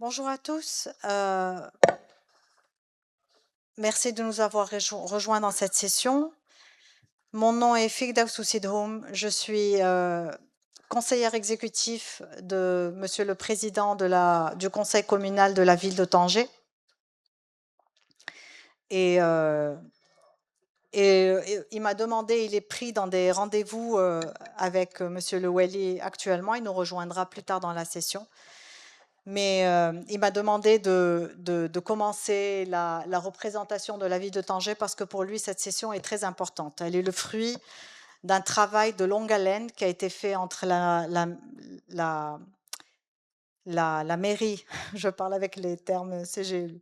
Bonjour à tous. Merci de nous avoir rejoints dans cette session. Mon nom est Firdaus Oussidhoum. Je suis conseillère exécutif de Monsieur le Président du Conseil communal de la ville de Tanger. Et, il m'a demandé, il est pris dans des rendez-vous avec Monsieur le Wali actuellement. Il nous rejoindra plus tard dans la session. Mais il m'a demandé de commencer la représentation de la ville de Tanger parce que pour lui, cette session est très importante. Elle est le fruit d'un travail de longue haleine qui a été fait entre la mairie, je parle avec les termes CGLU,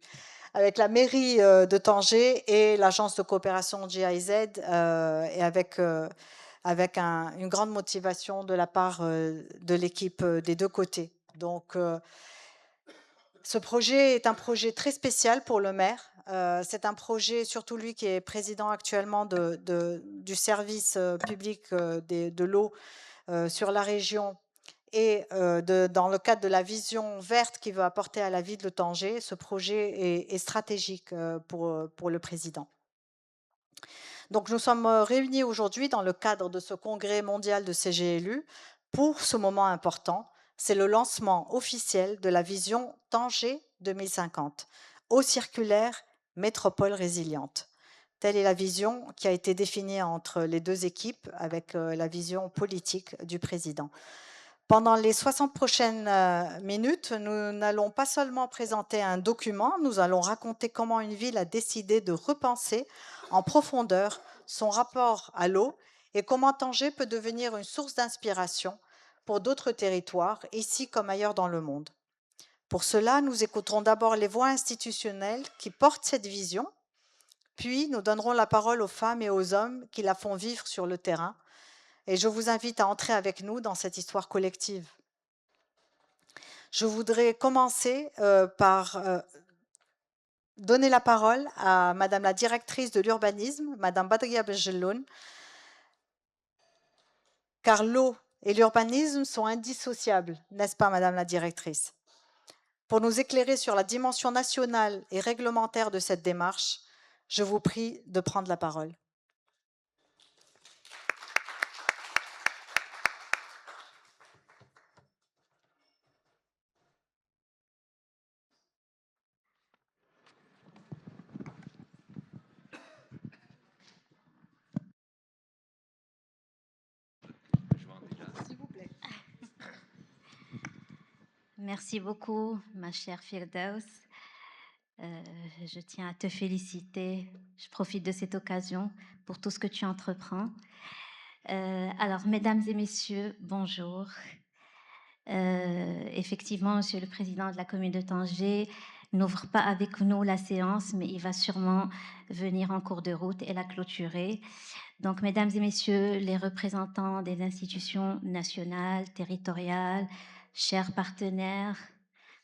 avec la mairie de Tanger et l'agence de coopération GIZ et avec une grande motivation de la part de l'équipe des deux côtés. Donc, ce projet est un projet très spécial pour le maire. C'est un projet, surtout lui qui est président actuellement du service public de l'eau sur la région et dans le cadre de la vision verte qu'il veut apporter à la ville de Tanger. Ce projet est stratégique pour le président. Donc nous sommes réunis aujourd'hui dans le cadre de ce congrès mondial de CGLU pour ce moment important. C'est le lancement officiel de la vision Tanger 2050, eau circulaire, métropole résiliente. Telle est la vision qui a été définie entre les deux équipes avec la vision politique du président. Pendant les 60 prochaines minutes, nous n'allons pas seulement présenter un document, nous allons raconter comment une ville a décidé de repenser en profondeur son rapport à l'eau et comment Tanger peut devenir une source d'inspiration pour d'autres territoires, ici comme ailleurs dans le monde. Pour cela, nous écouterons d'abord les voix institutionnelles qui portent cette vision, puis nous donnerons la parole aux femmes et aux hommes qui la font vivre sur le terrain. Et je vous invite à entrer avec nous dans cette histoire collective. Je voudrais commencer par donner la parole à Madame la directrice de l'urbanisme, Madame Badria Bejeloun, car l'eau et l'urbanisme sont indissociables, n'est-ce pas, Madame la directrice? Pour nous éclairer sur la dimension nationale et réglementaire de cette démarche, je vous prie de prendre la parole. S'il vous plaît. Merci beaucoup, ma chère Firdaus. Je tiens à te féliciter. Je profite de cette occasion pour tout ce que tu entreprends. Alors, mesdames et messieurs, bonjour. Effectivement, Monsieur le Président de la commune de Tanger n'ouvre pas avec nous la séance, mais il va sûrement venir en cours de route et la clôturer. Donc, mesdames et messieurs, les représentants des institutions nationales, territoriales, chers partenaires,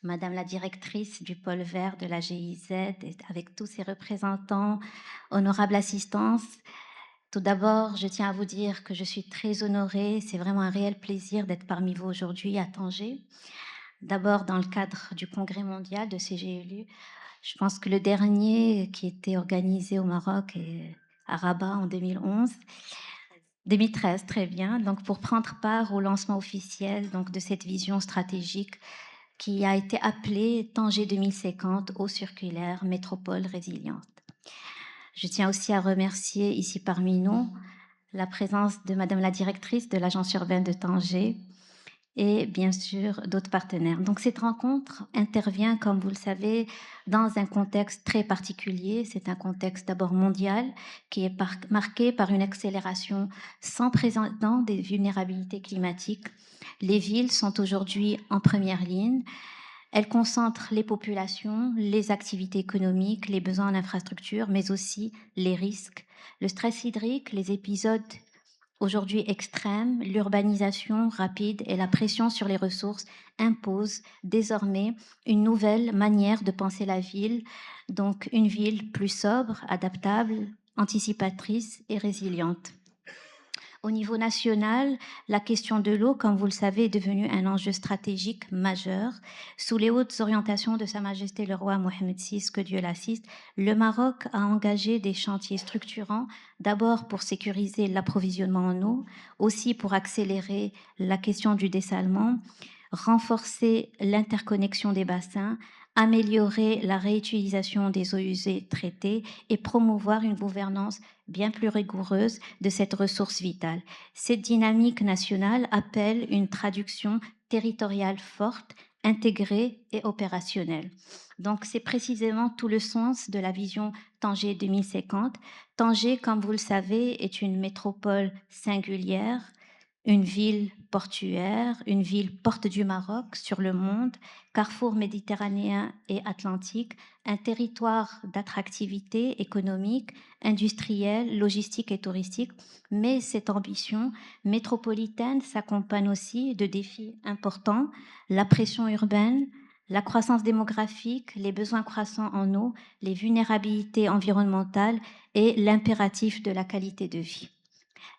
Madame la directrice du pôle vert de la GIZ, et avec tous ses représentants, honorable assistance, tout d'abord, je tiens à vous dire que je suis très honorée. C'est vraiment un réel plaisir d'être parmi vous aujourd'hui à Tanger. D'abord, dans le cadre du congrès mondial de CGLU, je pense que le dernier qui était organisé au Maroc et à Rabat en 2011, 2013, très bien. Donc, pour prendre part au lancement officiel donc, de cette vision stratégique qui a été appelée Tanger 2050, eau circulaire, métropole résiliente. Je tiens aussi à remercier ici parmi nous la présence de Madame la directrice de l'agence urbaine de Tanger et bien sûr d'autres partenaires. Donc cette rencontre intervient, comme vous le savez, dans un contexte très particulier. C'est un contexte d'abord mondial qui est marqué par une accélération sans précédent des vulnérabilités climatiques. Les villes sont aujourd'hui en première ligne. Elles concentrent les populations, les activités économiques, les besoins en infrastructure, mais aussi les risques, le stress hydrique, les épisodes aujourd'hui extrêmes, l'urbanisation rapide et la pression sur les ressources imposent désormais une nouvelle manière de penser la ville, donc une ville plus sobre, adaptable, anticipatrice et résiliente. Au niveau national, la question de l'eau, comme vous le savez, est devenue un enjeu stratégique majeur. Sous les hautes orientations de Sa Majesté le roi Mohamed VI, que Dieu l'assiste, le Maroc a engagé des chantiers structurants, d'abord pour sécuriser l'approvisionnement en eau, aussi pour accélérer la question du dessalement, renforcer l'interconnexion des bassins, améliorer la réutilisation des eaux usées traitées et promouvoir une gouvernance bien plus rigoureuse de cette ressource vitale. Cette dynamique nationale appelle une traduction territoriale forte, intégrée et opérationnelle. Donc c'est précisément tout le sens de la vision Tanger 2050. Tanger, comme vous le savez, est une métropole singulière, une ville portuaire, une ville porte du Maroc sur le monde, carrefour méditerranéen et atlantique, un territoire d'attractivité économique, industrielle, logistique et touristique, mais cette ambition métropolitaine s'accompagne aussi de défis importants, la pression urbaine, la croissance démographique, les besoins croissants en eau, les vulnérabilités environnementales et l'impératif de la qualité de vie.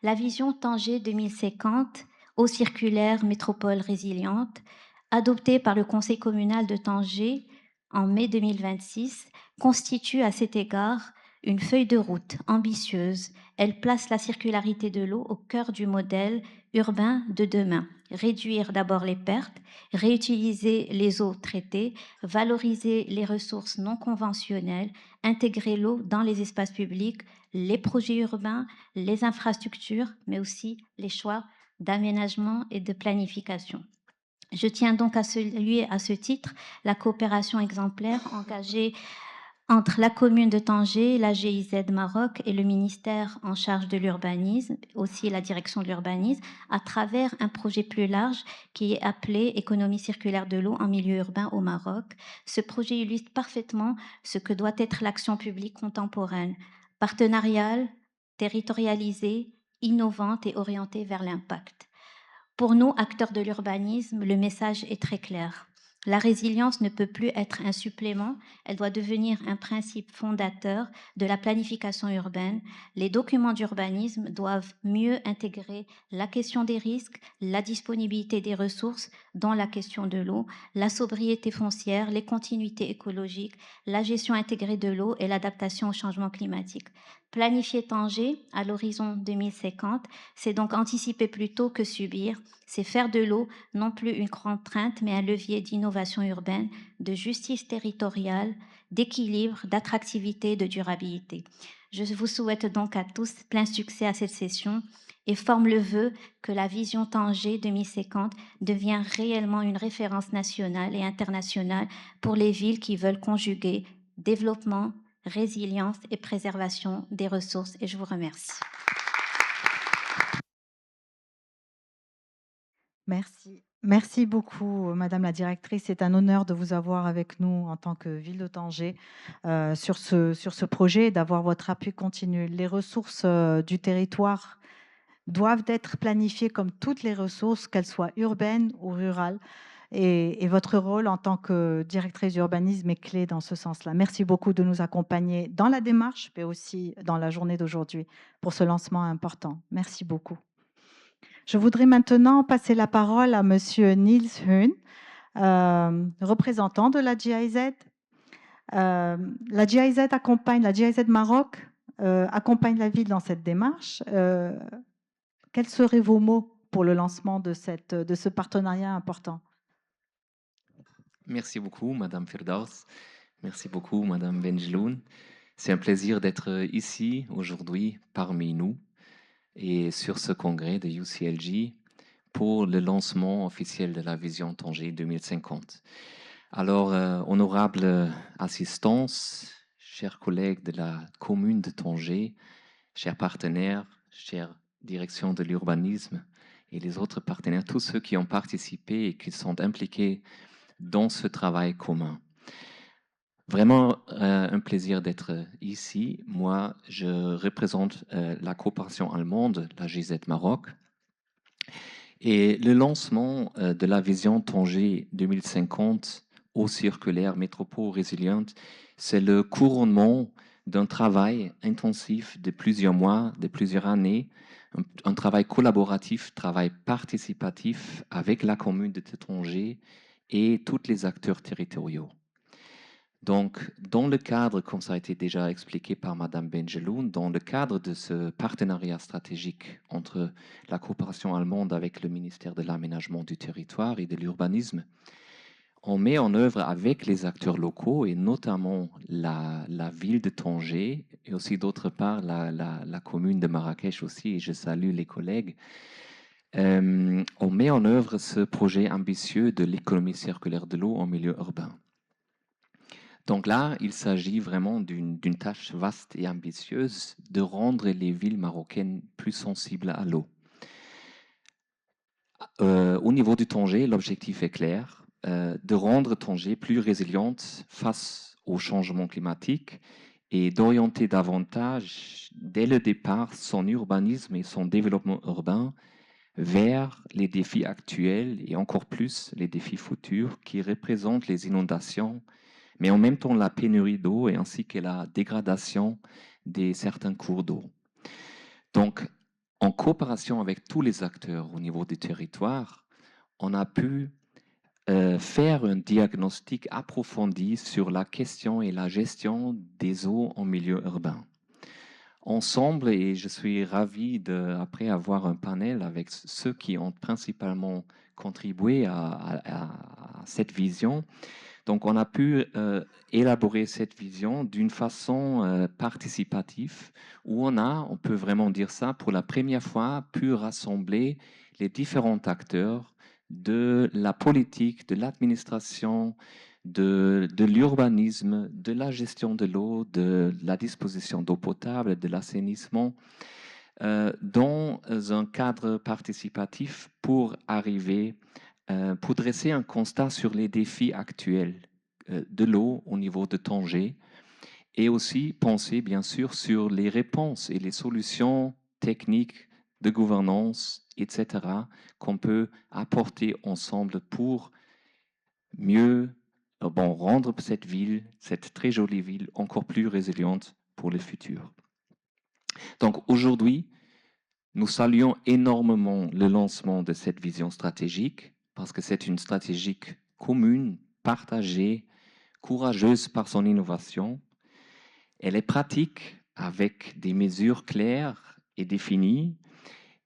La vision Tanger 2050, eau circulaire, métropole résiliente, adoptée par le Conseil communal de Tanger en mai 2026, constitue à cet égard une feuille de route ambitieuse. Elle place la circularité de l'eau au cœur du modèle urbain de demain. Réduire d'abord les pertes, réutiliser les eaux traitées, valoriser les ressources non conventionnelles, intégrer l'eau dans les espaces publics, les projets urbains, les infrastructures, mais aussi les choix d'aménagement et de planification. Je tiens donc à saluer à ce titre la coopération exemplaire engagée entre la commune de Tanger, la GIZ Maroc et le ministère en charge de l'urbanisme, aussi la direction de l'urbanisme, à travers un projet plus large qui est appelé Économie circulaire de l'eau en milieu urbain au Maroc. Ce projet illustre parfaitement ce que doit être l'action publique contemporaine, partenariale, territorialisée, innovante et orientée vers l'impact. Pour nous, acteurs de l'urbanisme, le message est très clair. La résilience ne peut plus être un supplément, elle doit devenir un principe fondateur de la planification urbaine. Les documents d'urbanisme doivent mieux intégrer la question des risques, la disponibilité des ressources, dont la question de l'eau, la sobriété foncière, les continuités écologiques, la gestion intégrée de l'eau et l'adaptation au changement climatique. Planifier Tanger à l'horizon 2050, c'est donc anticiper plutôt que subir, c'est faire de l'eau non plus une contrainte, mais un levier d'innovation urbaine, de justice territoriale, d'équilibre, d'attractivité, de durabilité. Je vous souhaite donc à tous plein succès à cette session et forme le vœu que la vision Tanger 2050 devienne réellement une référence nationale et internationale pour les villes qui veulent conjuguer développement, résilience et préservation des ressources. Et je vous remercie. Merci. Merci beaucoup, Madame la directrice. C'est un honneur de vous avoir avec nous en tant que ville de Tanger sur ce projet et d'avoir votre appui continu. Les ressources du territoire doivent être planifiées comme toutes les ressources, qu'elles soient urbaines ou rurales. Et votre rôle en tant que directrice d'urbanisme est clé dans ce sens-là. Merci beaucoup de nous accompagner dans la démarche, mais aussi dans la journée d'aujourd'hui pour ce lancement important. Merci beaucoup. Je voudrais maintenant passer la parole à Monsieur Niels Huhn, représentant de la GIZ. La GIZ accompagne, la GIZ Maroc accompagne la ville dans cette démarche. Quels seraient vos mots pour le lancement de ce partenariat important? Merci beaucoup, Madame Firdaus. Merci beaucoup, Madame Benjeloun. C'est un plaisir d'être ici aujourd'hui parmi nous et sur ce congrès de UCLG pour le lancement officiel de la vision Tanger 2050. Alors, honorable assistance, chers collègues de la commune de Tanger, chers partenaires, chère direction de l'urbanisme et les autres partenaires, tous ceux qui ont participé et qui sont impliqués dans ce travail commun. Vraiment un plaisir d'être ici. Moi, je représente la coopération allemande, la GIZ Maroc. Et le lancement de la vision Tanger 2050, eau circulaire, métropole résiliente, c'est le couronnement d'un travail intensif de plusieurs mois, de plusieurs années, un travail collaboratif, travail participatif avec la commune de Tanger et tous les acteurs territoriaux. Donc, dans le cadre, comme ça a été déjà expliqué par Madame Benjeloun, dans le cadre de ce partenariat stratégique entre la coopération allemande avec le ministère de l'Aménagement du territoire et de l'urbanisme, on met en œuvre avec les acteurs locaux et notamment la ville de Tanger et aussi d'autre part la commune de Marrakech aussi, et je salue les collègues, on met en œuvre ce projet ambitieux de l'économie circulaire de l'eau en milieu urbain. Donc là, il s'agit vraiment d'une tâche vaste et ambitieuse de rendre les villes marocaines plus sensibles à l'eau. Au niveau du Tanger, l'objectif est clair, de rendre Tanger plus résiliente face au changement climatique et d'orienter davantage, dès le départ, son urbanisme et son développement urbain vers les défis actuels et encore plus les défis futurs qui représentent les inondations, mais en même temps la pénurie d'eau et ainsi que la dégradation de certains cours d'eau. Donc, en coopération avec tous les acteurs au niveau du territoire, on a pu faire un diagnostic approfondi sur la question et la gestion des eaux en milieu urbain. Ensemble, et je suis ravi après avoir un panel avec ceux qui ont principalement contribué à cette vision. Donc, on a pu élaborer cette vision d'une façon participative, où on peut vraiment dire ça, pour la première fois, pu rassembler les différents acteurs de la politique, de l'administration, de l'urbanisme, de la gestion de l'eau, de la disposition d'eau potable, de l'assainissement, dans un cadre participatif pour arriver pour dresser un constat sur les défis actuels de l'eau au niveau de Tanger et aussi penser bien sûr sur les réponses et les solutions techniques de gouvernance, etc., qu'on peut apporter ensemble pour mieux rendre cette ville, cette très jolie ville, encore plus résiliente pour le futur. Donc aujourd'hui, nous saluons énormément le lancement de cette vision stratégique parce que c'est une stratégie commune, partagée, courageuse par son innovation. Elle est pratique avec des mesures claires et définies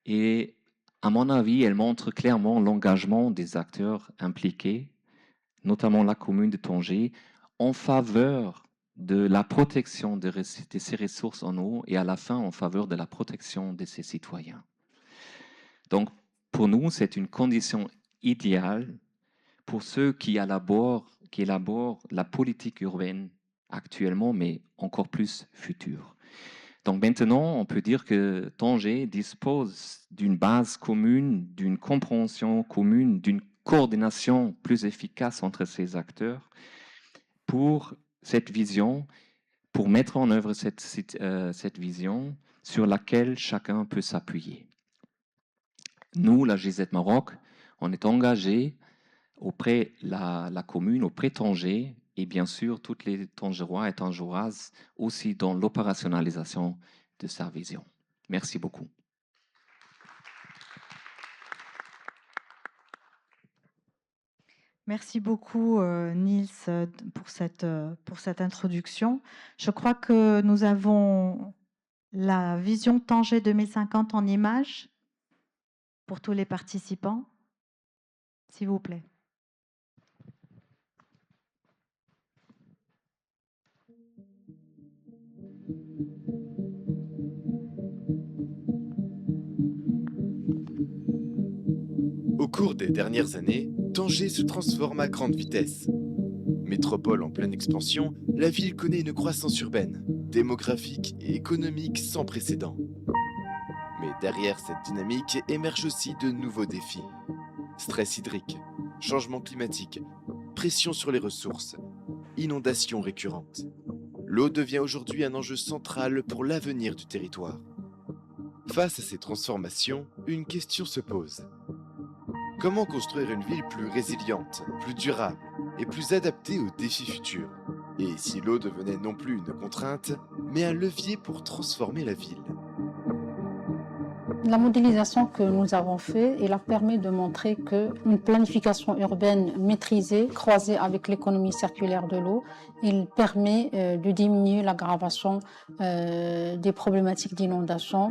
et à mon avis, elle montre clairement l'engagement des acteurs impliqués, notamment la commune de Tanger, en faveur de la protection de ces ressources en eau et à la fin en faveur de la protection de ses citoyens. Donc, pour nous, c'est une condition idéale pour ceux qui élaborent la politique urbaine actuellement, mais encore plus future. Donc maintenant, on peut dire que Tanger dispose d'une base commune, d'une compréhension commune, d'une coordination plus efficace entre ces acteurs pour cette vision, pour mettre en œuvre cette vision sur laquelle chacun peut s'appuyer. Nous, la GZ Maroc, on est engagé auprès de la commune, auprès de Tanger, et bien sûr, toutes les Tangérois et Tangéroises aussi dans l'opérationnalisation de sa vision. Merci beaucoup. Merci beaucoup, Niels, pour cette introduction. Je crois que nous avons la vision Tanger 2050 en images pour tous les participants. S'il vous plaît. Au cours des dernières années, Tanger se transforme à grande vitesse. Métropole en pleine expansion, la ville connaît une croissance urbaine, démographique et économique sans précédent. Mais derrière cette dynamique émergent aussi de nouveaux défis. Stress hydrique, changement climatique, pression sur les ressources, inondations récurrentes. L'eau devient aujourd'hui un enjeu central pour l'avenir du territoire. Face à ces transformations, une question se pose. Comment construire une ville plus résiliente, plus durable et plus adaptée aux défis futurs? Et si l'eau devenait non plus une contrainte, mais un levier pour transformer la ville? La modélisation que nous avons faite, elle a permis de montrer qu'une planification urbaine maîtrisée, croisée avec l'économie circulaire de l'eau, il permet de diminuer l'aggravation des problématiques d'inondation.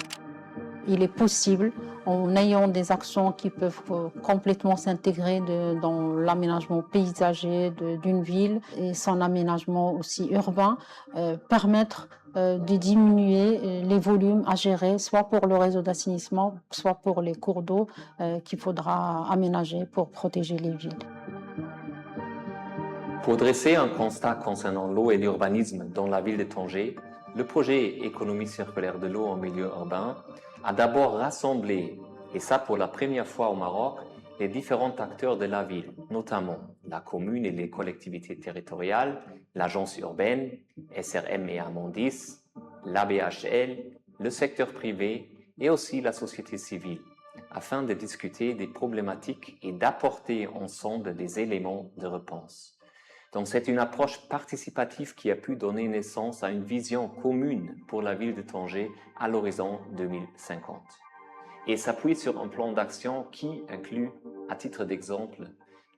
Il est possible, en ayant des actions qui peuvent complètement s'intégrer dans l'aménagement paysager d'une ville et son aménagement aussi urbain, permettre de diminuer les volumes à gérer, soit pour le réseau d'assainissement, soit pour les cours d'eau qu'il faudra aménager pour protéger les villes. Pour dresser un constat concernant l'eau et l'urbanisme dans la ville de Tanger, le projet Économie circulaire de l'eau en milieu urbain a d'abord rassemblé, et ça pour la première fois au Maroc, les différents acteurs de la ville, notamment la commune et les collectivités territoriales, l'agence urbaine, SRM et Amondis, l'ABHL, le secteur privé et aussi la société civile, afin de discuter des problématiques et d'apporter ensemble des éléments de réponse. Donc c'est une approche participative qui a pu donner naissance à une vision commune pour la ville de Tanger à l'horizon 2050. Et s'appuie sur un plan d'action qui inclut, à titre d'exemple,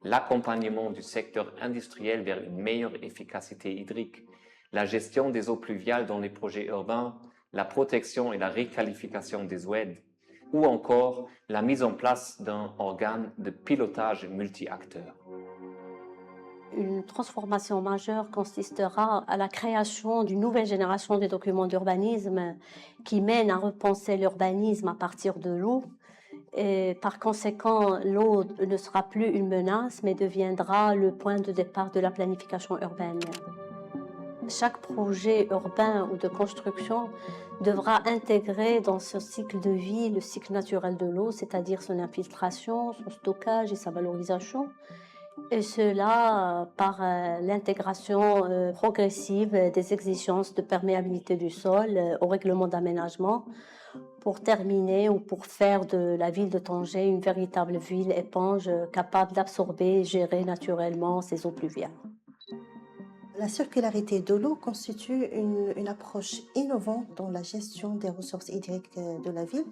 l'accompagnement du secteur industriel vers une meilleure efficacité hydrique, la gestion des eaux pluviales dans les projets urbains, la protection et la réqualification des oueds, ou encore la mise en place d'un organe de pilotage multi-acteurs. Une transformation majeure consistera à la création d'une nouvelle génération de documents d'urbanisme qui mène à repenser l'urbanisme à partir de l'eau. Et par conséquent, l'eau ne sera plus une menace, mais deviendra le point de départ de la planification urbaine. Chaque projet urbain ou de construction devra intégrer dans ce cycle de vie le cycle naturel de l'eau, c'est-à-dire son infiltration, son stockage et sa valorisation. Et cela par l'intégration progressive des exigences de perméabilité du sol au règlement d'aménagement pour terminer ou pour faire de la ville de Tanger une véritable ville éponge capable d'absorber et gérer naturellement ses eaux pluviales. La circularité de l'eau constitue une approche innovante dans la gestion des ressources hydriques de la ville.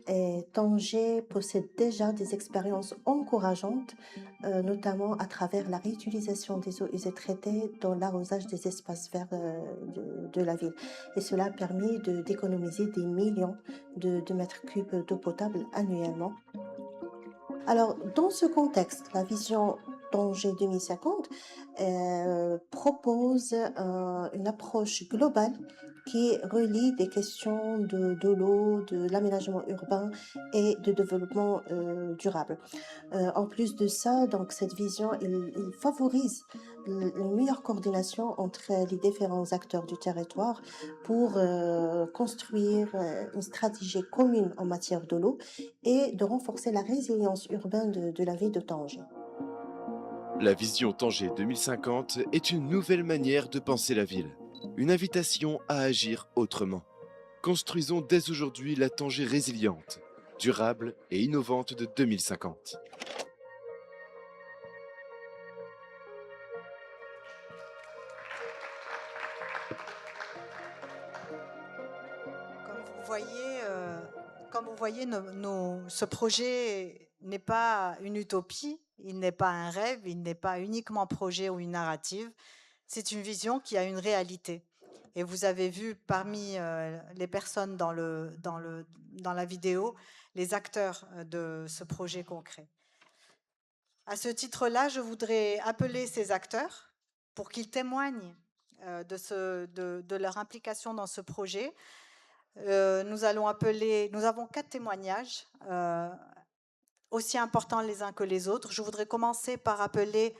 Et Tanger possède déjà des expériences encourageantes, notamment à travers la réutilisation des eaux usées traitées dans l'arrosage des espaces verts de la ville. Et cela a permis d'économiser des millions de mètres cubes d'eau potable annuellement. Alors, dans ce contexte, la vision Tanger 2050 propose une approche globale qui relie des questions de l'eau, de l'aménagement urbain et de développement durable. En plus de ça, donc, cette vision il favorise une meilleure coordination entre les différents acteurs du territoire pour construire une stratégie commune en matière de l'eau et de renforcer la résilience urbaine de la ville de Tanger. La vision Tanger 2050 est une nouvelle manière de penser la ville. Une invitation à agir autrement. Construisons dès aujourd'hui la Tanger résiliente, durable et innovante de 2050. Comme vous voyez, ce projet n'est pas une utopie, il n'est pas un rêve, il n'est pas uniquement un projet ou une narrative, c'est une vision qui a une réalité. Et vous avez vu parmi les personnes dans la vidéo, les acteurs de ce projet concret. À ce titre-là, je voudrais appeler ces acteurs pour qu'ils témoignent de leur implication dans ce projet. Nous avons 4 témoignages, aussi importants les uns que les autres. Je voudrais commencer par appeler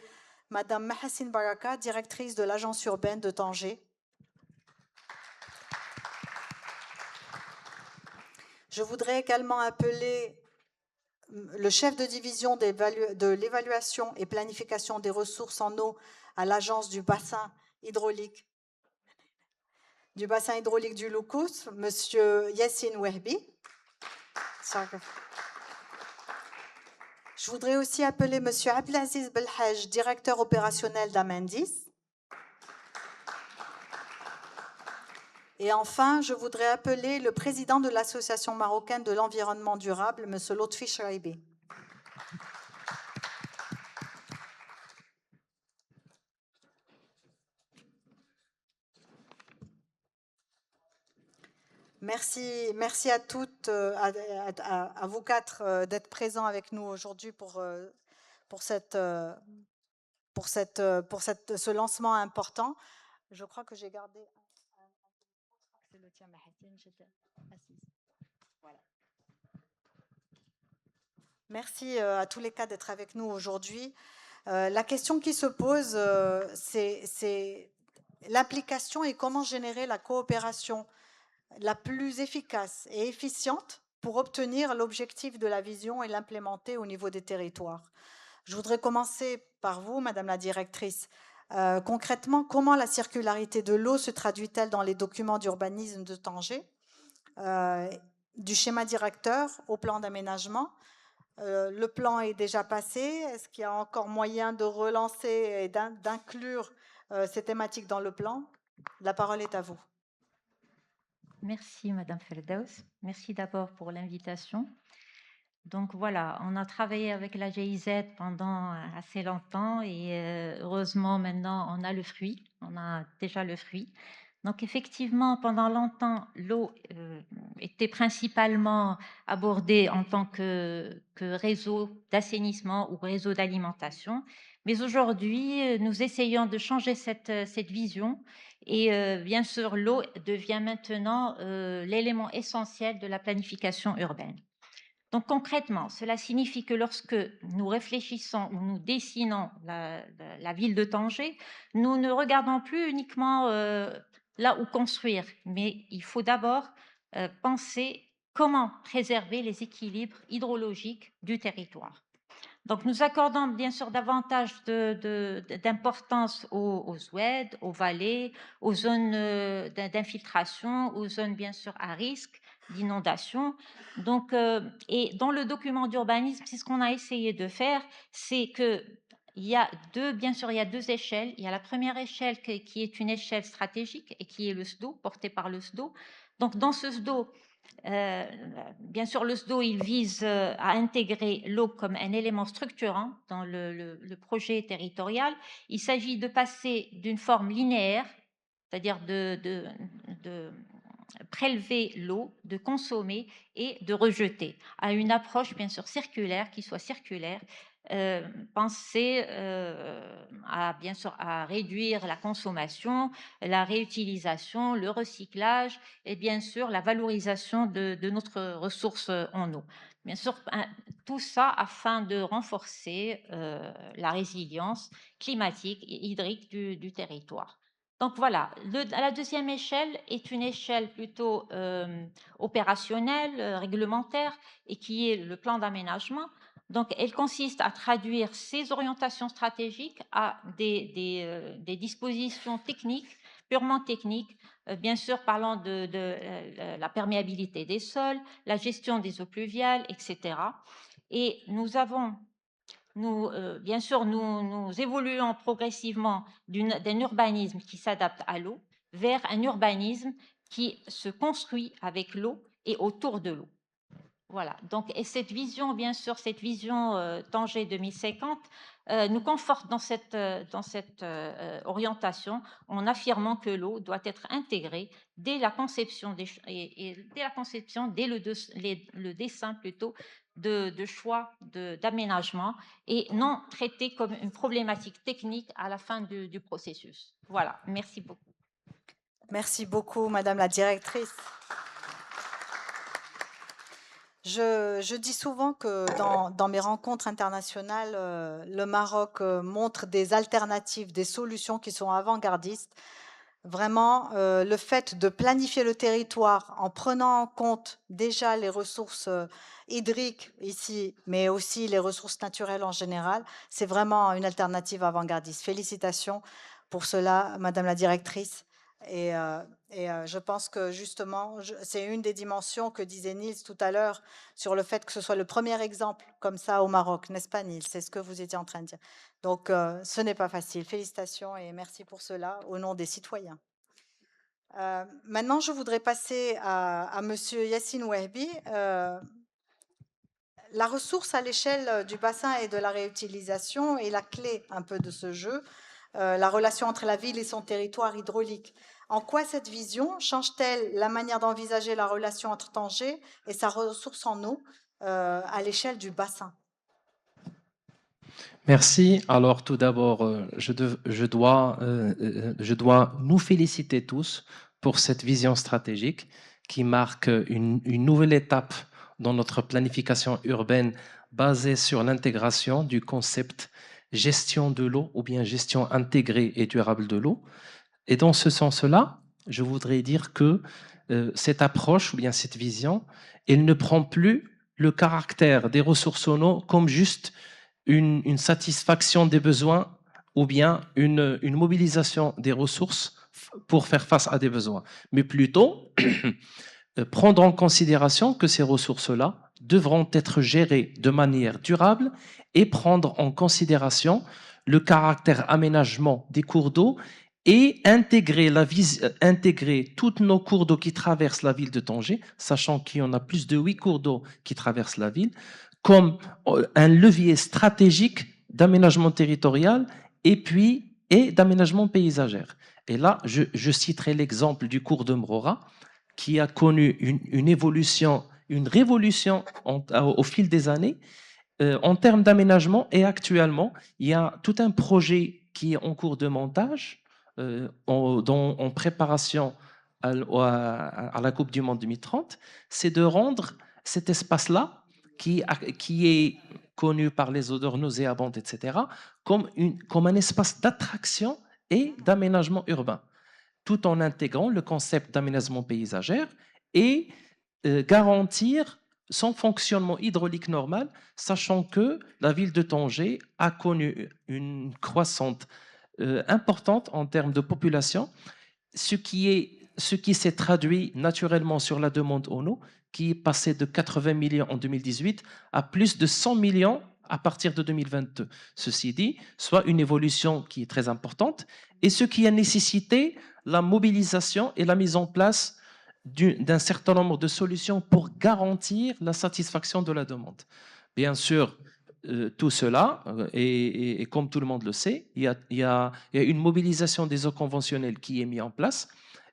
Madame Mahassine Baraka, directrice de l'agence urbaine de Tanger. Je voudrais également appeler le chef de division de l'évaluation et planification des ressources en eau à l'agence du bassin hydraulique du Loukous, Monsieur Yassine Wehbi. Je voudrais aussi appeler Monsieur Abdelaziz Belhaj, directeur opérationnel d'Amandis. Et enfin, je voudrais appeler le président de l'Association marocaine de l'environnement durable, M. Lotfi Shraibi. Merci à toutes, à vous quatre d'être présents avec nous aujourd'hui pour ce lancement important. Je crois que j'ai gardé c'est le tien, Mahathine, j'étais assise. Voilà. Merci à tous les quatre d'être avec nous aujourd'hui. La question qui se pose, c'est l'application et comment générer la coopération la plus efficace et efficiente pour obtenir l'objectif de la vision et l'implémenter au niveau des territoires. Je voudrais commencer par vous, Madame la directrice. Concrètement, comment la circularité de l'eau se traduit-elle dans les documents d'urbanisme de Tanger, du schéma directeur au plan d'aménagement? Le plan est déjà passé. Est-ce qu'il y a encore moyen de relancer et d'inclure ces thématiques dans le plan? La parole est à vous. Merci, Madame Ferdows. Merci d'abord pour l'invitation. Donc voilà, on a travaillé avec la GIZ pendant assez longtemps et heureusement maintenant on a le fruit, on a déjà le fruit. Donc effectivement, pendant longtemps, l'eau était principalement abordée en tant que réseau d'assainissement ou réseau d'alimentation. Mais aujourd'hui, nous essayons de changer cette vision et bien sûr, l'eau devient maintenant l'élément essentiel de la planification urbaine. Donc concrètement, cela signifie que lorsque nous réfléchissons ou nous dessinons la ville de Tanger, nous ne regardons plus uniquement là où construire, mais il faut d'abord penser comment préserver les équilibres hydrologiques du territoire. Donc nous accordons bien sûr davantage d'importance aux oueds, aux vallées, aux zones d'infiltration, aux zones bien sûr à risque d'inondation. Donc, et dans le document d'urbanisme, c'est ce qu'on a essayé de faire, c'est que bien sûr, il y a deux échelles. Il y a la première échelle qui est une échelle stratégique et qui est le SDO, portée par le SDO. Donc, dans ce SDO, bien sûr, le SDO, il vise à intégrer l'eau comme un élément structurant dans le projet territorial. Il s'agit de passer d'une forme linéaire, c'est-à-dire de prélever l'eau, de consommer et de rejeter, à une approche bien sûr circulaire, qui soit circulaire, penser bien sûr à réduire la consommation, la réutilisation, le recyclage et bien sûr la valorisation de notre ressource en eau. Bien sûr, tout ça afin de renforcer la résilience climatique et hydrique du territoire. Donc voilà, la deuxième échelle est une échelle plutôt opérationnelle, réglementaire, et qui est le plan d'aménagement. Donc elle consiste à traduire ces orientations stratégiques à des dispositions techniques, purement techniques, bien sûr parlant de la perméabilité des sols, la gestion des eaux pluviales, etc. Et bien sûr, nous évoluons progressivement d'un urbanisme qui s'adapte à l'eau vers un urbanisme qui se construit avec l'eau et autour de l'eau. Voilà. Donc, et cette vision, bien sûr, cette vision Tanger 2050 nous conforte dans cette orientation en affirmant que l'eau doit être intégrée dès la conception dès le dessin plutôt de choix d'aménagement et non traité comme une problématique technique à la fin du processus. Voilà. Merci beaucoup. Merci beaucoup, Madame la directrice. Je dis souvent que dans mes rencontres internationales, le Maroc montre des alternatives, des solutions qui sont avant-gardistes. Vraiment, le fait de planifier le territoire en prenant en compte déjà les ressources hydriques ici, mais aussi les ressources naturelles en général, c'est vraiment une alternative avant-gardiste. Félicitations pour cela, Madame la directrice. Et je pense que justement, c'est une des dimensions que disait Niels tout à l'heure sur le fait que ce soit le premier exemple comme ça au Maroc, n'est-ce pas Niels? C'est ce que vous étiez en train de dire. Donc ce n'est pas facile. Félicitations et merci pour cela au nom des citoyens. Maintenant, je voudrais passer à Monsieur Yassine Ouehbi. La ressource à l'échelle du bassin et de la réutilisation est la clé un peu de ce jeu, la relation entre la ville et son territoire hydraulique. En quoi cette vision change-t-elle la manière d'envisager la relation entre Tanger et sa ressource en eau à l'échelle du bassin? Merci. Alors tout d'abord, je dois nous féliciter tous pour cette vision stratégique qui marque une nouvelle étape dans notre planification urbaine basée sur l'intégration du concept gestion de l'eau ou bien gestion intégrée et durable de l'eau. Et dans ce sens-là, je voudrais dire que cette approche ou bien cette vision, elle ne prend plus le caractère des ressources en eau comme juste une satisfaction des besoins ou bien une mobilisation des ressources pour faire face à des besoins, mais plutôt prendre en considération que ces ressources-là devront être gérées de manière durable et prendre en considération le caractère aménagement des cours d'eau et intégrer toutes nos cours d'eau qui traversent la ville de Tanger, sachant qu'il y en a plus de 8 cours d'eau qui traversent la ville, comme un levier stratégique d'aménagement territorial et d'aménagement paysagère. Et là, je citerai l'exemple du cours de Mrora, qui a connu une évolution, une révolution au fil des années en termes d'aménagement. Et actuellement, il y a tout un projet qui est en cours de montage, en préparation à la Coupe du Monde 2030, c'est de rendre cet espace-là, qui est connu par les odeurs nauséabondes, etc., comme un espace d'attraction et d'aménagement urbain, tout en intégrant le concept d'aménagement paysagère et garantir son fonctionnement hydraulique normal, sachant que la ville de Tanger a connu une croissance importante en termes de population, ce qui s'est traduit naturellement sur la demande en eau, qui est passée de 80 millions en 2018 à plus de 100 millions à partir de 2022. Ceci dit, soit une évolution qui est très importante, et ce qui a nécessité la mobilisation et la mise en place d'un certain nombre de solutions pour garantir la satisfaction de la demande. Bien sûr, tout cela, et comme tout le monde le sait, il y a une mobilisation des eaux conventionnelles qui est mise en place,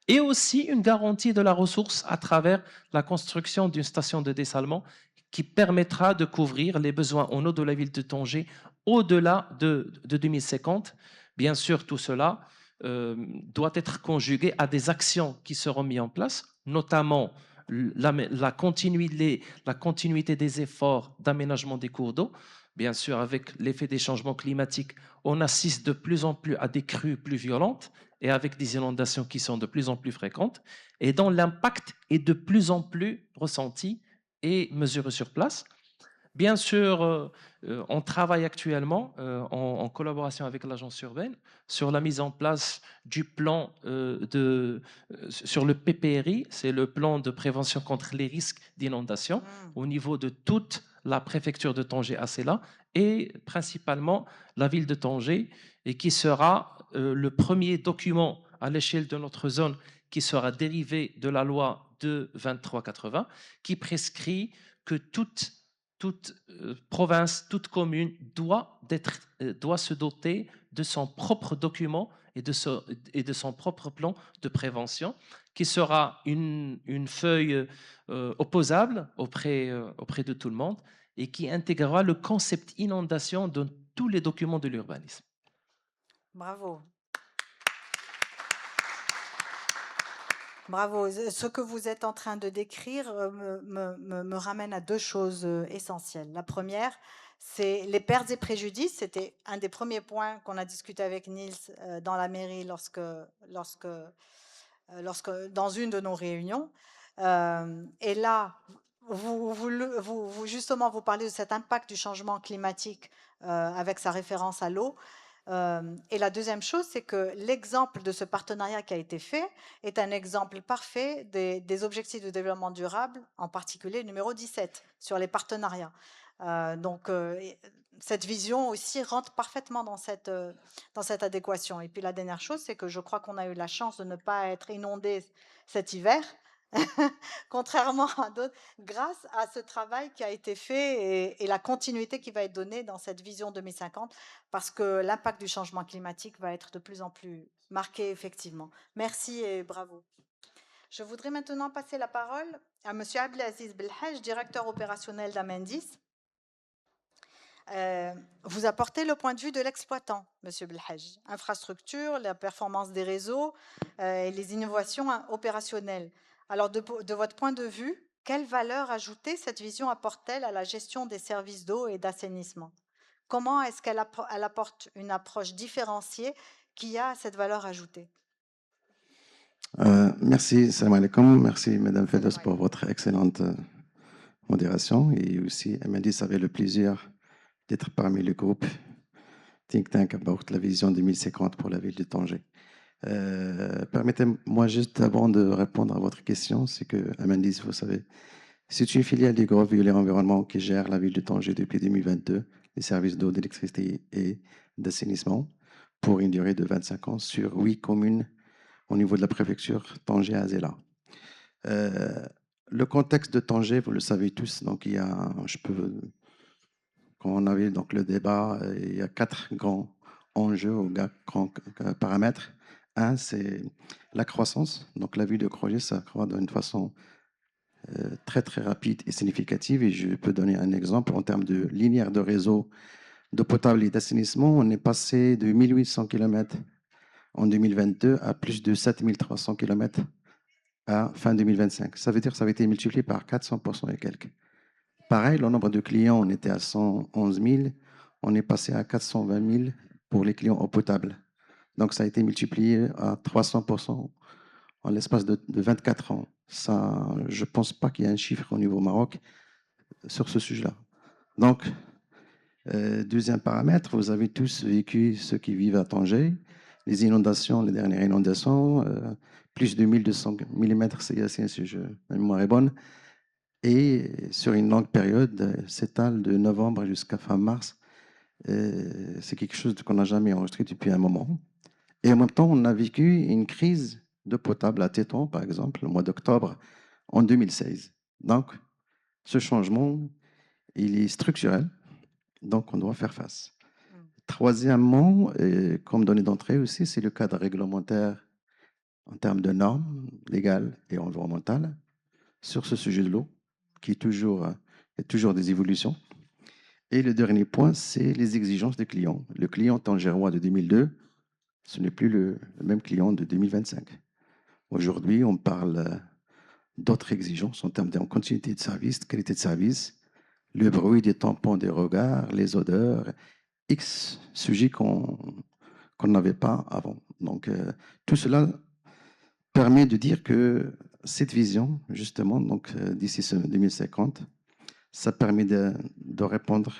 et aussi une garantie de la ressource à travers la construction d'une station de dessalement qui permettra de couvrir les besoins en eau de la ville de Tanger au-delà de 2050. Bien sûr, tout cela doit être conjugué à des actions qui seront mises en place, notamment la continuité des efforts d'aménagement des cours d'eau. Bien sûr, avec l'effet des changements climatiques, on assiste de plus en plus à des crues plus violentes et avec des inondations qui sont de plus en plus fréquentes, et dont l'impact est de plus en plus ressenti et mesuré sur place. Bien sûr, on travaille actuellement en collaboration avec l'agence urbaine sur la mise en place du plan sur le PPRI, c'est le plan de prévention contre les risques d'inondation au niveau de toute la préfecture de Tanger ACELA et principalement la ville de Tanger, et qui sera le premier document à l'échelle de notre zone qui sera dérivé de la loi de 2380 qui prescrit que toute province, toute commune doit se doter de son propre document et de son propre plan de prévention, qui sera une feuille opposable auprès de tout le monde et qui intégrera le concept inondation dans tous les documents de l'urbanisme. Bravo. Bravo. Ce que vous êtes en train de décrire me ramène à deux choses essentielles. La première, c'est les pertes et préjudices. C'était un des premiers points qu'on a discuté avec Niels dans la mairie dans une de nos réunions. Et là, justement, vous parlez de cet impact du changement climatique avec sa référence à l'eau. Et la deuxième chose, c'est que l'exemple de ce partenariat qui a été fait est un exemple parfait des objectifs de développement durable, en particulier numéro 17, sur les partenariats. Donc, cette vision aussi rentre parfaitement dans cette adéquation. Et puis la dernière chose, c'est que je crois qu'on a eu la chance de ne pas être inondé cet hiver, contrairement à d'autres, grâce à ce travail qui a été fait et la continuité qui va être donnée dans cette vision 2050, parce que l'impact du changement climatique va être de plus en plus marqué, effectivement. Merci et bravo. Je voudrais maintenant passer la parole à M. Abdelaziz Belhaj, directeur opérationnel d'Amendis. Vous apportez le point de vue de l'exploitant, M. Belhaj. Infrastructure, la performance des réseaux et les innovations opérationnelles. Alors, de votre point de vue, quelle valeur ajoutée cette vision apporte-t-elle à la gestion des services d'eau et d'assainissement? Comment est-ce qu'elle apporte une approche différenciée qui a cette valeur ajoutée? Merci, salam alaikum. Merci, Madame Fedos, pour votre excellente modération. Et aussi, Amendis avait le plaisir d'être parmi le groupe Think Tank About la vision 2050 pour la ville de Tanger. Permettez-moi juste, avant de répondre à votre question, c'est que Amendis, vous savez, c'est une filiale du groupe Violet Environnement qui gère la ville de Tanger depuis 2022, les services d'eau, d'électricité et d'assainissement pour une durée de 25 ans sur 8 communes au niveau de la préfecture Tanger-Azela. Le contexte de Tanger, vous le savez tous, donc il y a, quand on avait donc le débat, il y a 4 grands enjeux ou grands paramètres. Un, c'est la croissance. Donc la ville de Tanger s'accroît d'une façon très très rapide et significative. Et je peux donner un exemple en termes de linéaire de réseau d'eau potable et d'assainissement. On est passé de 1800 km en 2022 à plus de 7300 km à fin 2025. Ça veut dire que ça avait été multiplié par 400% et quelques. Pareil, le nombre de clients, on était à 111 000, on est passé à 420 000 pour les clients eau potable. Donc ça a été multiplié à 300% en l'espace de 24 ans. Ça, je ne pense pas qu'il y ait un chiffre au niveau Maroc sur ce sujet-là. Donc, deuxième paramètre, vous avez tous vécu, ceux qui vivent à Tanger, les inondations, les dernières inondations, plus de 1200 mm CAC, si ma mémoire est bonne, et sur une longue période, s'étale de novembre jusqu'à fin mars. C'est quelque chose qu'on n'a jamais enregistré depuis un moment. Et en même temps, on a vécu une crise d'eau potable à Tétouan, par exemple, le mois d'octobre en 2016. Donc, ce changement, il est structurel, donc on doit faire face. Troisièmement, et comme donnée d'entrée aussi, c'est le cadre réglementaire en termes de normes légales et environnementales sur ce sujet de l'eau, qui est toujours des évolutions. Et le dernier point, c'est les exigences des clients. Le client tangérois de 2002, ce n'est plus le même client de 2025. Aujourd'hui, on parle d'autres exigences en termes de continuité de service, de qualité de service, le bruit des tampons des regards, les odeurs, X sujets qu'on n'avait pas avant. Donc, tout cela permet de dire que cette vision, justement, donc d'ici 2050, ça permet de répondre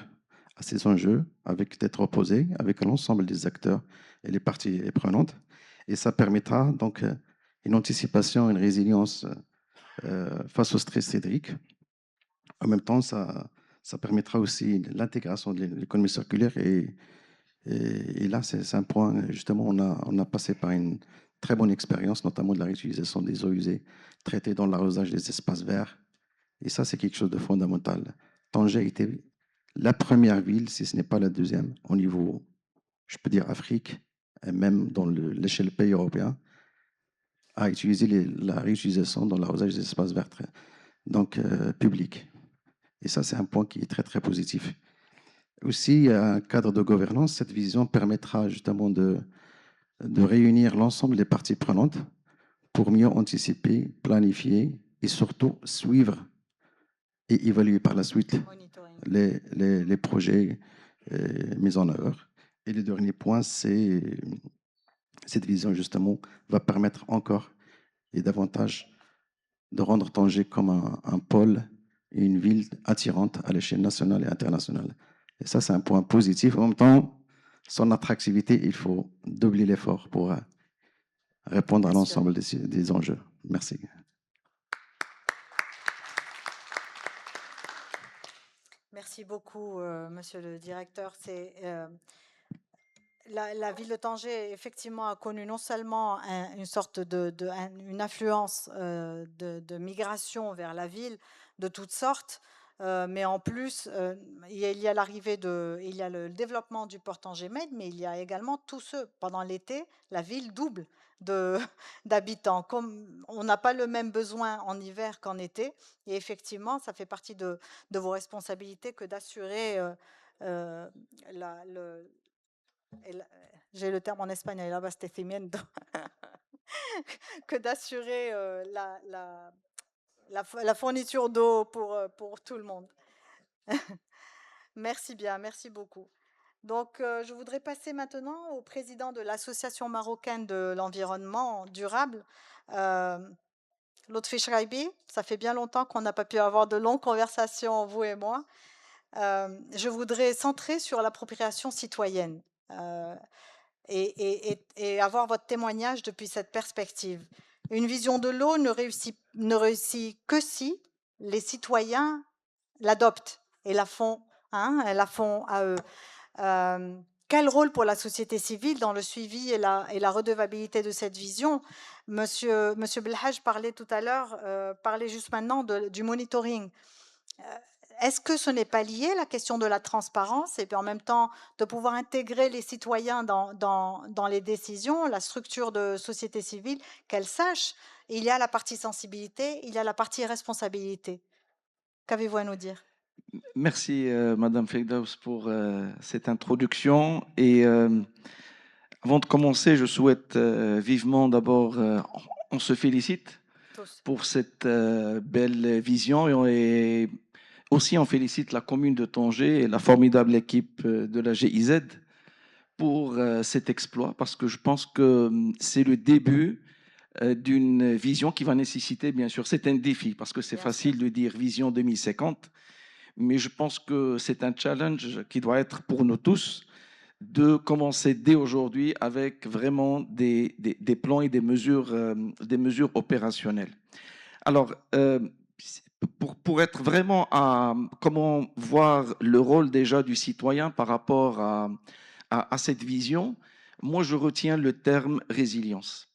à ces enjeux avec d'être opposés avec l'ensemble des acteurs et les parties prenantes. Et ça permettra donc une anticipation, une résilience face au stress hydrique. En même temps, ça permettra aussi l'intégration de l'économie circulaire. Et là, c'est un point, justement, on a passé par une très bonne expérience, notamment de la réutilisation des eaux usées traitées dans l'arrosage des espaces verts. Et ça, c'est quelque chose de fondamental. Tanger était la première ville, si ce n'est pas la deuxième, au niveau, je peux dire, Afrique, et même dans l'échelle pays européen, à utiliser la réutilisation dans l'arrosage des espaces verts donc publics. Et ça, c'est un point qui est très, très positif. Aussi, un cadre de gouvernance, cette vision permettra justement de réunir l'ensemble des parties prenantes pour mieux anticiper, planifier et surtout suivre et évaluer par la suite les projets mis en œuvre. Et le dernier point, c'est cette vision justement va permettre encore et davantage de rendre Tanger comme un pôle et une ville attirante à l'échelle nationale et internationale. Et ça, c'est un point positif. En même temps, son attractivité, il faut doubler l'effort pour répondre à l'ensemble des enjeux. Merci. Merci Merci beaucoup, monsieur le directeur. La ville de Tanger, effectivement, a connu non seulement une sorte une affluence de migration vers la ville de toutes sortes, mais en plus, il y a il y a le développement du port Tanger-Med, mais il y a également tous ceux, pendant l'été, la ville double de d'habitants. Comme on n'a pas le même besoin en hiver qu'en été, et effectivement, ça fait partie de vos responsabilités que d'assurer la, le, j'ai le terme en espagnol, el abastecimiento, que d'assurer la fourniture d'eau pour tout le monde. Merci bien, merci beaucoup. Donc, je voudrais passer maintenant au président de l'Association marocaine de l'environnement durable, Lotfi Shraibi. Ça fait bien longtemps qu'on n'a pas pu avoir de longues conversations, vous et moi. Je voudrais centrer sur l'appropriation citoyenne. Et avoir votre témoignage depuis cette perspective. Une vision de l'eau ne réussit que si les citoyens l'adoptent et la font à eux. Quel rôle pour la société civile dans le suivi et la redevabilité de cette vision? Monsieur Belhaj parlait tout à l'heure, parlait juste maintenant du monitoring. Est-ce que ce n'est pas lié, la question de la transparence, et puis en même temps de pouvoir intégrer les citoyens dans les décisions, la structure de société civile, qu'elle sache, il y a la partie sensibilité, il y a la partie responsabilité. Qu'avez-vous à nous dire? Merci, Madame Fegdaus, pour cette introduction. Et avant de commencer, je souhaite vivement d'abord, on se félicite Tous. pour cette belle vision et aussi on félicite la commune de Tanger et la formidable équipe de la GIZ pour cet exploit parce que je pense que c'est le début d'une vision qui va nécessiter, bien sûr, c'est un défi parce que c'est Bien facile sûr. de dire vision 2050, mais je pense que c'est un challenge qui doit être pour nous tous de commencer dès aujourd'hui avec vraiment des plans et des mesures opérationnelles. Alors, pour être vraiment à comment voir le rôle déjà du citoyen par rapport à cette vision, moi je retiens le terme résilience.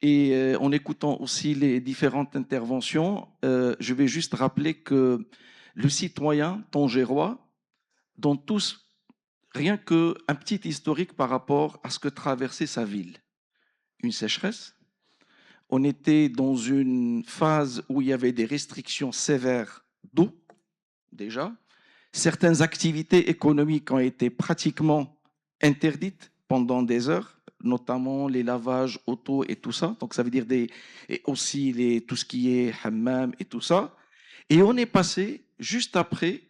Et en écoutant aussi les différentes interventions, je vais juste rappeler que le citoyen tangérois, dans tous, rien qu'un petit historique par rapport à ce que traversait sa ville. Une sécheresse. On était dans une phase où il y avait des restrictions sévères d'eau, déjà. Certaines activités économiques ont été pratiquement interdites pendant des heures, notamment les lavages auto et tout ça. Donc, ça veut dire et aussi tout ce qui est hammam et tout ça. Et on est passé juste après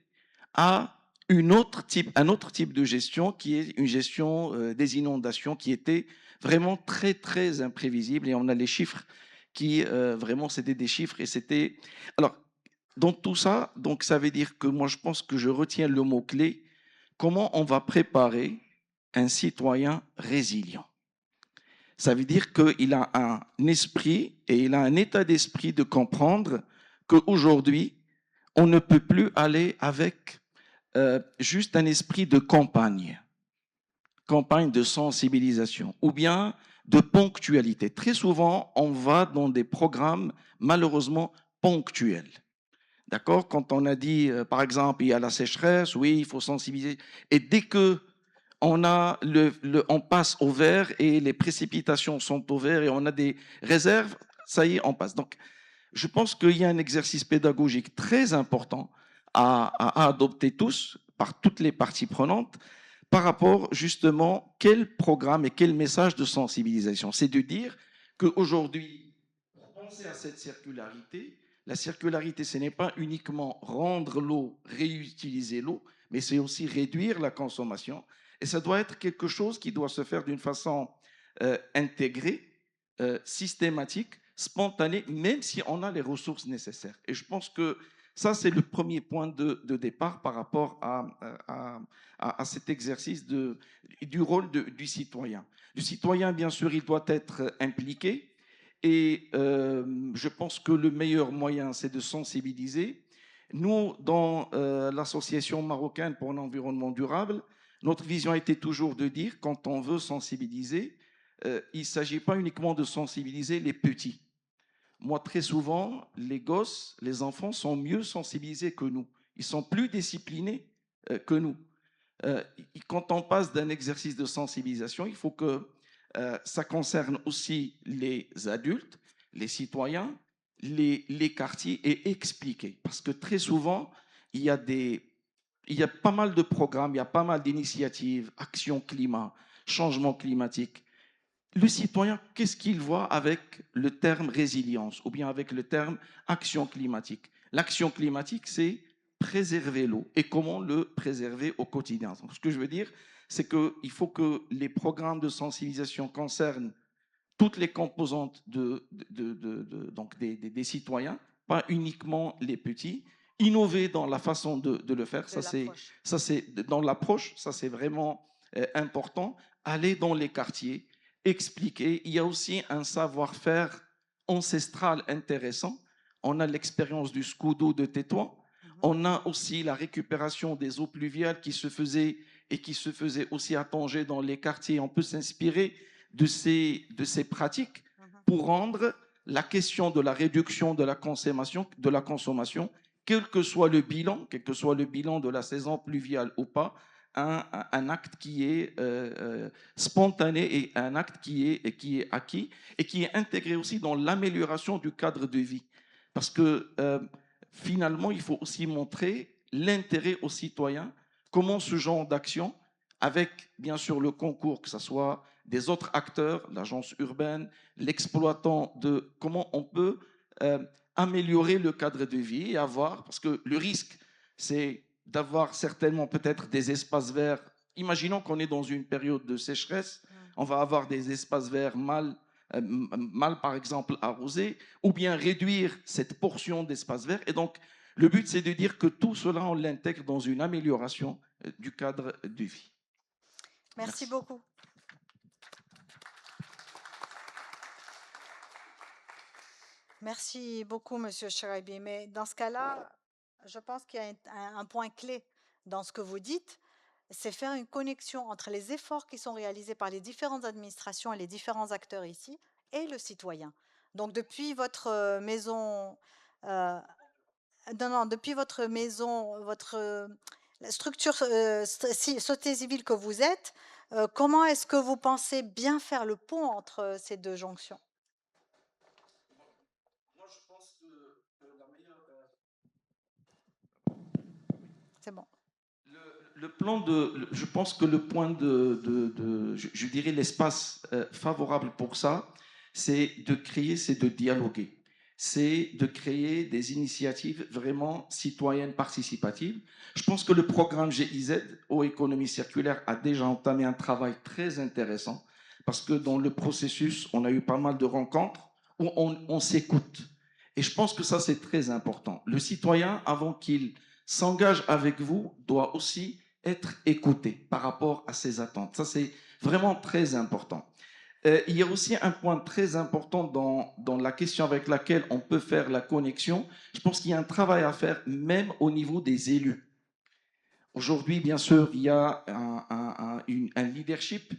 à un autre type de gestion qui est une gestion des inondations qui était vraiment très, très imprévisible. Et on a les chiffres qui, vraiment, c'était des chiffres et c'était... Alors, dans tout ça, donc ça veut dire que moi, je pense que je retiens le mot-clé, comment on va préparer un citoyen résilient. Ça veut dire qu'il a un esprit et il a un état d'esprit de comprendre qu'aujourd'hui, on ne peut plus aller avec juste un esprit de campagne de sensibilisation, ou bien de ponctualité. Très souvent, on va dans des programmes malheureusement ponctuels. D'accord? Quand on a dit, par exemple, il y a la sécheresse, oui, il faut sensibiliser. Et dès que on passe au vert et les précipitations sont au vert et on a des réserves, ça y est, on passe. Donc, je pense qu'il y a un exercice pédagogique très important à adopter tous, par toutes les parties prenantes, par rapport justement quel programme et quel message de sensibilisation. C'est de dire qu'aujourd'hui, pour penser à cette circularité, la circularité, ce n'est pas uniquement rendre l'eau, réutiliser l'eau, mais c'est aussi réduire la consommation. Et ça doit être quelque chose qui doit se faire d'une façon intégrée, systématique, spontanée, même si on a les ressources nécessaires. Et je pense que ça, c'est le premier point de départ par rapport à cet exercice du rôle du citoyen. Le citoyen, bien sûr, il doit être impliqué. Et je pense que le meilleur moyen, c'est de sensibiliser, Nous, dans l'Association marocaine pour un environnement durable, notre vision a été toujours de dire, quand on veut sensibiliser, il ne s'agit pas uniquement de sensibiliser les petits. Moi, très souvent, les gosses, les enfants sont mieux sensibilisés que nous. Ils sont plus disciplinés que nous. Quand on passe d'un exercice de sensibilisation, il faut que ça concerne aussi les adultes, les citoyens, les quartiers et expliquer. Parce que très souvent, il y a pas mal de programmes, il y a pas mal d'initiatives, action climat, changement climatique. Le citoyen, qu'est-ce qu'il voit avec le terme résilience ou bien avec le terme action climatique? L'action climatique, c'est préserver l'eau et comment le préserver au quotidien. Donc, ce que je veux dire, c'est qu'il faut que les programmes de sensibilisation concernent toutes les composantes donc des citoyens, pas uniquement les petits. Innover dans la façon de le faire, ça c'est dans l'approche, ça c'est vraiment important. Aller dans les quartiers, expliquer. Il y a aussi un savoir-faire ancestral intéressant. On a l'expérience du Scudo de Tétouan. On a aussi la récupération des eaux pluviales qui se faisait et qui se faisait aussi à Tanger dans les quartiers. On peut s'inspirer de ces pratiques pour rendre la question de la réduction de la consommation, quel que soit le bilan de la saison pluviale ou pas, un acte qui est spontané et un acte qui est acquis et qui est intégré aussi dans l'amélioration du cadre de vie. Parce que finalement, il faut aussi montrer l'intérêt aux citoyens, comment ce genre d'action, avec bien sûr le concours, que ce soit des autres acteurs, l'agence urbaine, l'exploitant, de comment on peut améliorer le cadre de vie et avoir, parce que le risque, c'est d'avoir certainement peut-être des espaces verts. Imaginons qu'on est dans une période de sécheresse, on va avoir des espaces verts mal, par exemple, arrosés, ou bien réduire cette portion d'espace vert. Et donc, le but, c'est de dire que tout cela, on l'intègre dans une amélioration du cadre de vie. Merci beaucoup. Merci beaucoup, Monsieur Cheraibi. Mais dans ce cas-là, je pense qu'il y a un point clé dans ce que vous dites, c'est faire une connexion entre les efforts qui sont réalisés par les différentes administrations et les différents acteurs ici et le citoyen. Donc depuis votre maison, depuis votre maison, la structure société civile que vous êtes, comment est-ce que vous pensez bien faire le pont entre ces deux jonctions? Moi, je pense que la meilleure... C'est bon. Le plan je pense que le point je dirais l'espace favorable pour ça, c'est de dialoguer, c'est de créer des initiatives vraiment citoyennes participatives. Je pense que le programme GIZ, Eau Économie Circulaire, a déjà entamé un travail très intéressant parce que dans le processus, on a eu pas mal de rencontres où on s'écoute. Et je pense que ça, c'est très important. Le citoyen, avant qu'il s'engage avec vous, doit aussi être écouté par rapport à ses attentes. Ça, c'est vraiment très important. Il y a aussi un point très important dans la question avec laquelle on peut faire la connexion. Je pense qu'il y a un travail à faire même au niveau des élus. Aujourd'hui, bien sûr, il y a un leadership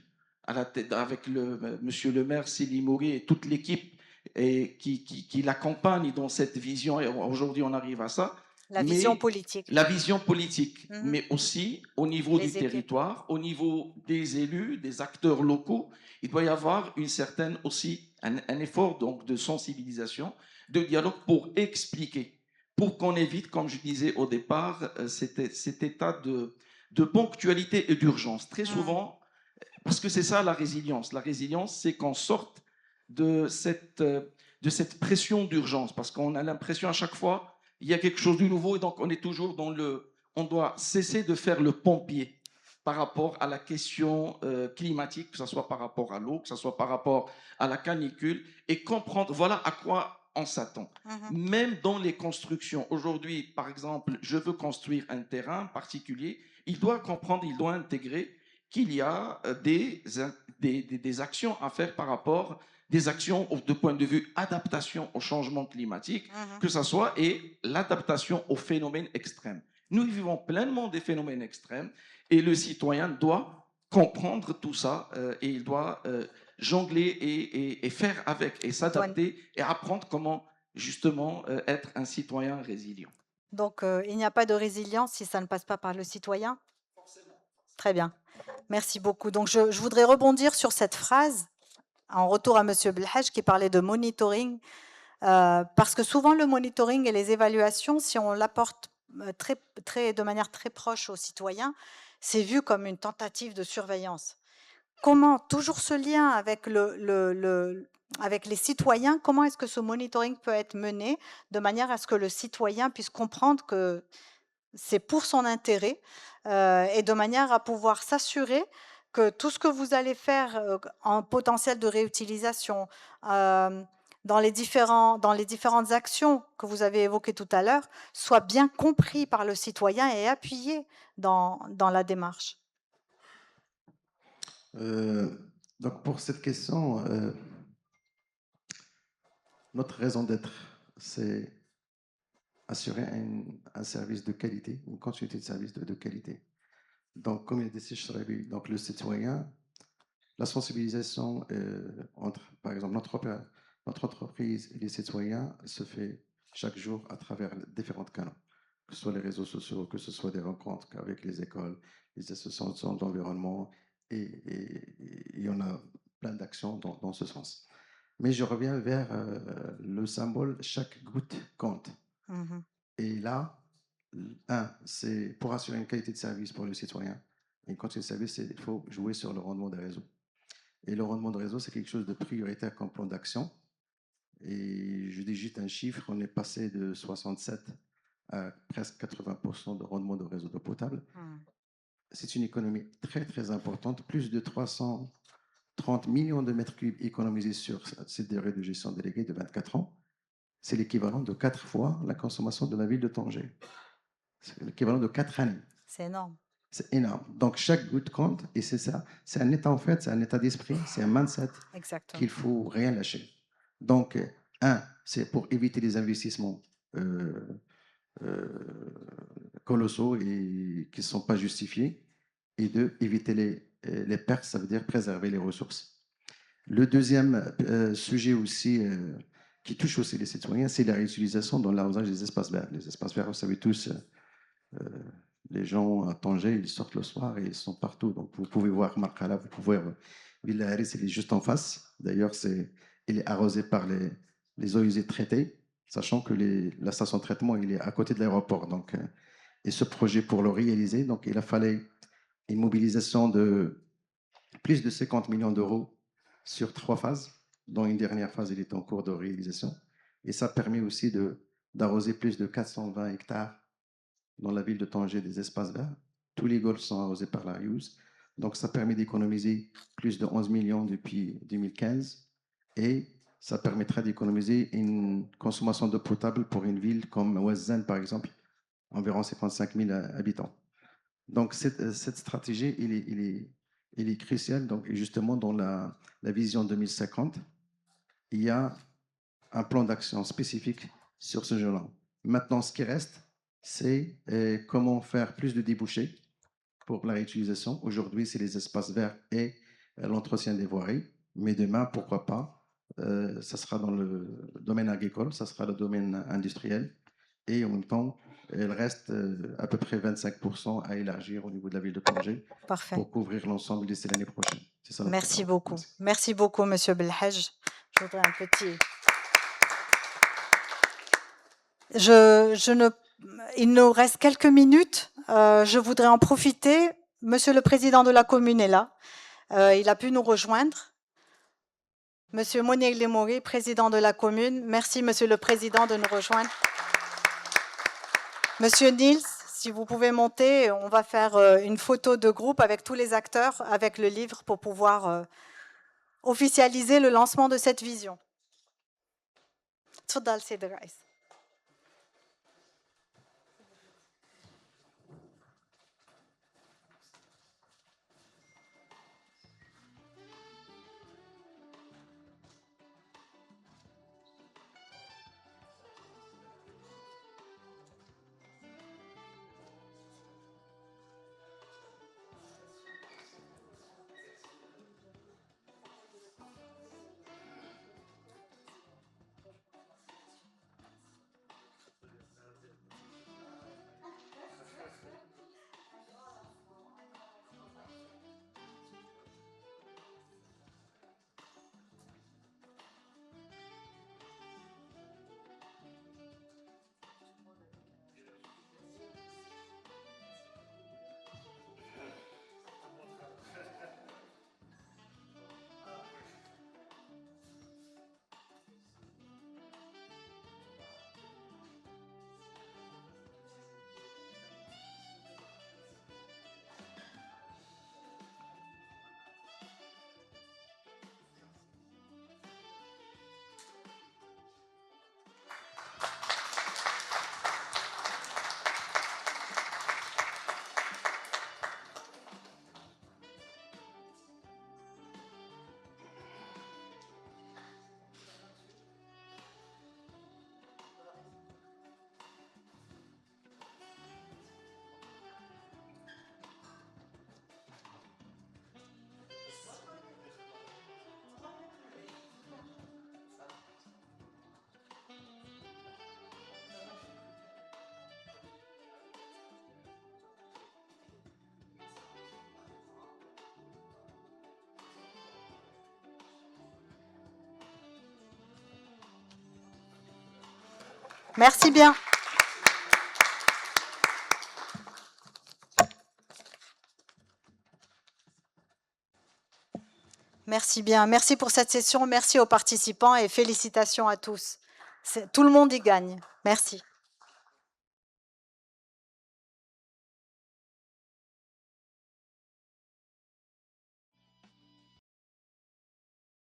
à la tête, avec monsieur le maire Sili Mouri et toute l'équipe qui l'accompagne dans cette vision. Et aujourd'hui, on arrive à ça. La vision politique. La vision politique, mais aussi au niveau du territoire, au niveau des élus, des acteurs locaux, il doit y avoir une certaine aussi, un effort donc de sensibilisation, de dialogue pour expliquer, pour qu'on évite, comme je disais au départ, cet état de ponctualité et d'urgence. Très souvent, parce que c'est ça la résilience. La résilience, c'est qu'on sorte de cette pression d'urgence, parce qu'on a l'impression à chaque fois il y a quelque chose de nouveau et donc on est toujours on doit cesser de faire le pompier par rapport à la question climatique, que ce soit par rapport à l'eau, que ce soit par rapport à la canicule, et comprendre, voilà à quoi on s'attend. Même dans les constructions, aujourd'hui, par exemple, je veux construire un terrain particulier, il doit comprendre, il doit intégrer qu'il y a des actions à faire par rapport, des actions de point de vue adaptation au changement climatique, que ce soit et l'adaptation aux phénomènes extrêmes. Nous vivons pleinement des phénomènes extrêmes et le citoyen doit comprendre tout ça et il doit jongler et faire avec et s'adapter et apprendre comment justement être un citoyen résilient. Donc, il n'y a pas de résilience si ça ne passe pas par le citoyen? Très bien. Merci beaucoup. Donc, je voudrais rebondir sur cette phrase, en retour à monsieur Belhaj qui parlait de monitoring, parce que souvent le monitoring et les évaluations, si on l'apporte de manière très proche aux citoyens, c'est vu comme une tentative de surveillance. Comment, toujours ce lien avec avec les citoyens, comment est-ce que ce monitoring peut être mené de manière à ce que le citoyen puisse comprendre que c'est pour son intérêt et de manière à pouvoir s'assurer que tout ce que vous allez faire en potentiel de réutilisation, dans les différentes actions que vous avez évoquées tout à l'heure, soit bien compris par le citoyen et appuyé dans la démarche. Donc pour cette question, notre raison d'être, c'est assurer un service de qualité, une continuité de service de qualité. Donc, comme il a dit, donc le citoyen, la sensibilisation entre, par exemple, notre entreprise et les citoyens se fait chaque jour à travers différents canaux, que ce soit les réseaux sociaux, que ce soit des rencontres avec les écoles, les associations d'environnement, et il y en a plein d'actions dans ce sens. Mais je reviens vers le symbole chaque goutte compte. Et là, c'est pour assurer une qualité de service pour le citoyen. Une qualité de service, il faut jouer sur le rendement des réseaux. Et le rendement de réseau, c'est quelque chose de prioritaire comme plan d'action. Et je digite un chiffre, on est passé de 67 à presque 80% de rendement de réseau d'eau potable. C'est une économie très, très importante, plus de 330 millions de mètres cubes économisés sur cette durée de gestion déléguée de 24 ans. C'est l'équivalent de 4 fois la consommation de la ville de Tanger. C'est l'équivalent de 4 années. C'est énorme. C'est énorme. Donc, chaque goutte compte, et c'est ça. C'est un état, en fait, c'est un état d'esprit, c'est un mindset qu'il ne faut rien lâcher. Donc, c'est pour éviter les investissements colossaux et qui ne sont pas justifiés. Et deux, éviter les pertes, ça veut dire préserver les ressources. Le deuxième sujet aussi qui touche aussi les citoyens, c'est la réutilisation dans l'arrosage des espaces verts. Les espaces verts, vous savez tous, les gens à Tanger, ils sortent le soir et ils sont partout. Donc vous pouvez voir Markala, vous pouvez voir Villa Haris, il est juste en face. D'ailleurs, il est arrosé par les eaux usées traitées, sachant que la station de traitement, il est à côté de l'aéroport. Donc, et ce projet, pour le réaliser, donc il a fallu une mobilisation de plus de 50 millions d'euros sur 3 phases, dont une dernière phase, il est en cours de réalisation. Et ça permet aussi d'arroser plus de 420 hectares dans la ville de Tanger des espaces verts. Tous les golfs sont arrosés par la Rius. Donc, ça permet d'économiser plus de 11 millions depuis 2015. Et ça permettra d'économiser une consommation d'eau potable pour une ville comme Ouazzane, par exemple, environ 55 000 habitants. Donc, cette stratégie, il est cruciale. Donc, justement, dans la vision 2050, il y a un plan d'action spécifique sur ce genre-là. Maintenant, ce qui reste, c'est comment faire plus de débouchés pour la réutilisation. Aujourd'hui, c'est les espaces verts et l'entretien des voiries. Mais demain, pourquoi pas, ça sera dans le domaine agricole, ça sera le domaine industriel. Et en même temps, il reste à peu près 25% à élargir au niveau de la ville de Tanger pour couvrir l'ensemble d'ici l'année prochaine. Ça, merci beaucoup. Merci beaucoup, monsieur Belhaj. Je voudrais un petit... Il nous reste quelques minutes. Je voudrais en profiter. Monsieur le président de la commune est là. Il a pu nous rejoindre. Monsieur Monier Lemouri, président de la commune. Merci, monsieur le président, de nous rejoindre. Monsieur Nils, si vous pouvez monter, on va faire une photo de groupe avec tous les acteurs, avec le livre, pour pouvoir officialiser le lancement de cette vision. تفضل سيد الرئيس. Merci bien. Merci bien. Merci pour cette session. Merci aux participants et félicitations à tous. Tout le monde y gagne. Merci.